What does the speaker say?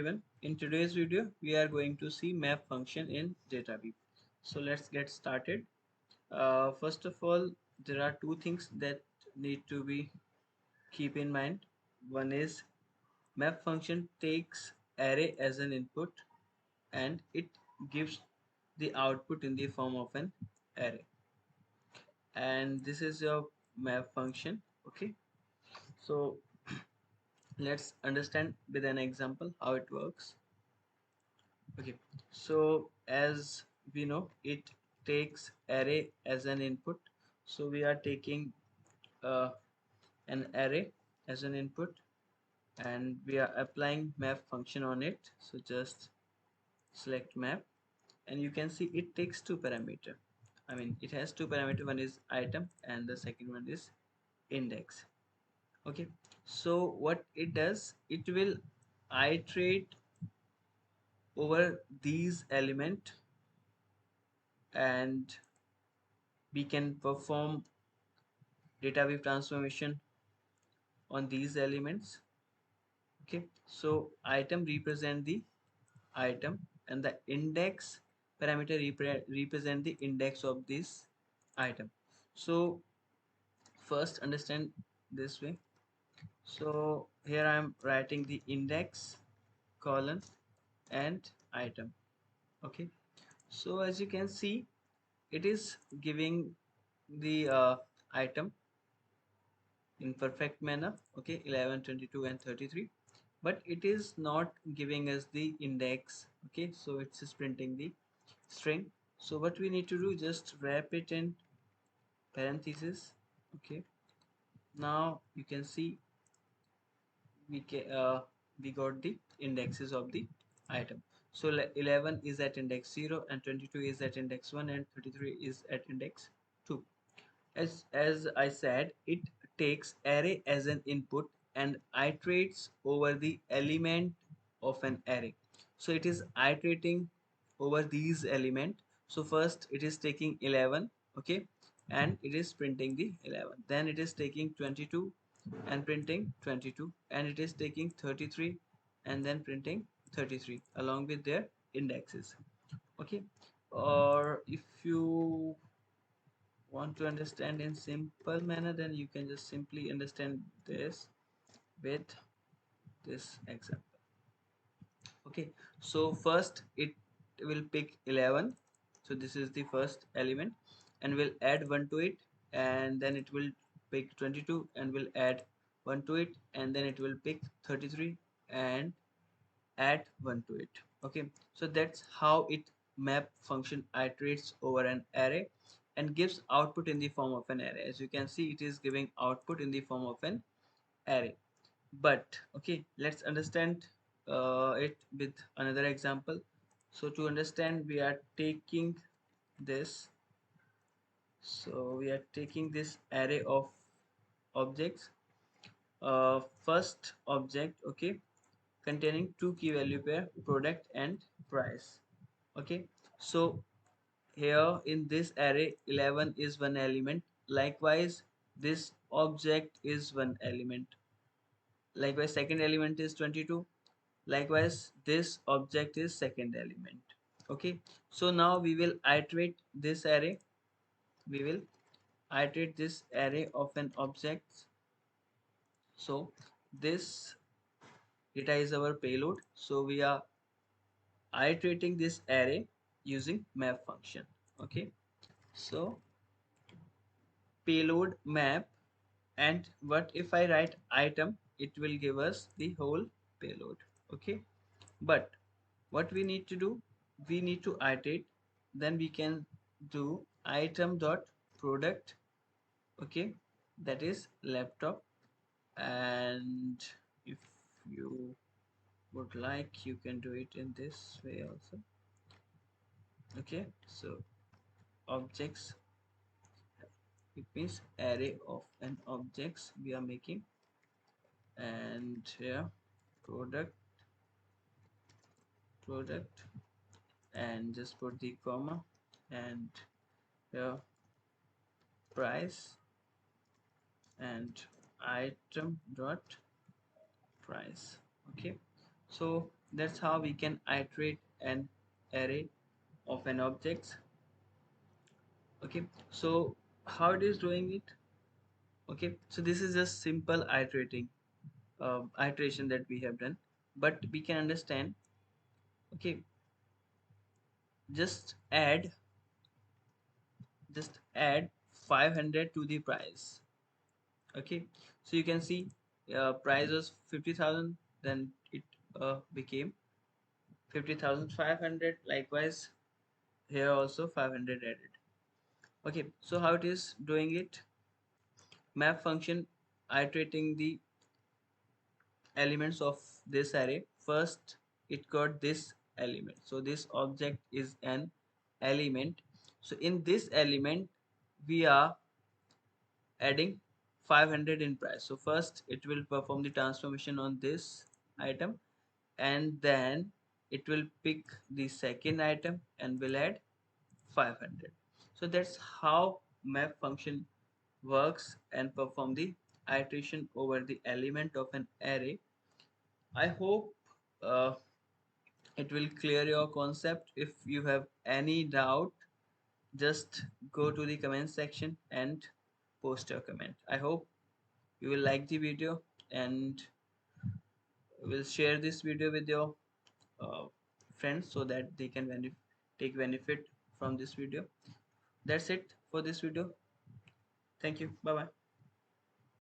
Everyone, in today's video we are going to see map function in DataWave. So let's get started. First of all, there are two things that need to be keep in mind. One is map function takes array as an input and it gives the output in the form of an array, and this is your map function. Okay, so let's understand with an example how it works. Okay, so as we know, it takes array as an input. So we are taking uh, an array as an input and we are applying map function on it. So just select map and you can see it takes two parameter. I mean, it has two parameter. One is item and the second one is index. Okay, so what it does, it will iterate over these element, and we can perform data wave transformation on these elements. Okay, so item represent the item and the index parameter represent the index of this item. So first understand this way. So here I am writing the index colon and item. Okay, so as you can see, it is giving the item in perfect manner. Okay, 11, 22 and 33, but it is not giving us the index. Okay, so it's just printing the string. So what we need to do, just wrap it in parentheses. Okay, now you can see we got the indexes of the item. So 11 is at index 0 and 22 is at index 1 and 33 is at index 2. As I said, it takes array as an input and iterates over the element of an array. So it is iterating over these element. So first it is taking 11, okay, and it is printing the 11. Then it is taking 22 and printing 22, and it is taking 33 and then printing 33 along with their indexes. Okay, or if you want to understand in simple manner, then you can just simply understand this with this example. Okay, so first it will pick 11. So this is the first element and we'll add 1 to it, and then it will pick 22 and will add 1 to it, and then it will pick 33 and add 1 to it. Okay, so that's how it map function iterates over an array and gives output in the form of an array. As you can see, it is giving output in the form of an array. But okay, let's understand it with another example. So to understand, we are taking this. So we are taking this array of objects. First object, okay, containing two key value pair, product and price. Okay, so here in this array 11 is one element. Likewise, this object is one element. Likewise, second element is 22. Likewise, this object is second element. Okay, so now we will iterate this array. We will iterate this array of an object. So this data is our payload. So we are iterating this array using map function. Okay, so payload map, and what if I write item, it will give us the whole payload. Okay, but what we need to do, we need to iterate. Then we can do item dot product. Okay, that is laptop, and if you would like, you can do it in this way also. Okay, so objects, it means array of an objects we are making, and here product, product, and just put the comma, and here price, and item dot price. Okay, So that's how we can iterate an array of an objects. Okay, so how it is doing it? Okay, so this is just simple iteration that we have done, but we can understand. Okay, just add just add 500 to the price. Okay, so you can see price was 50,000, then it became 50,500. Likewise here also 500 added. Okay, so how it is doing it? Map function iterating the elements of this array. First it got this element, so this object is an element. So in this element we are adding 500 in price. So first it will perform the transformation on this item, and then it will pick the second item and will add 500. So that's how map function works and perform the iteration over the element of an array. I hope uh, it will clear your concept. If you have any doubt, just go to the comment section and post your comment. I hope you will like the video and will share this video with your uh, friends so that they can take benefit from this video. That's it for this video. Thank you. Bye bye.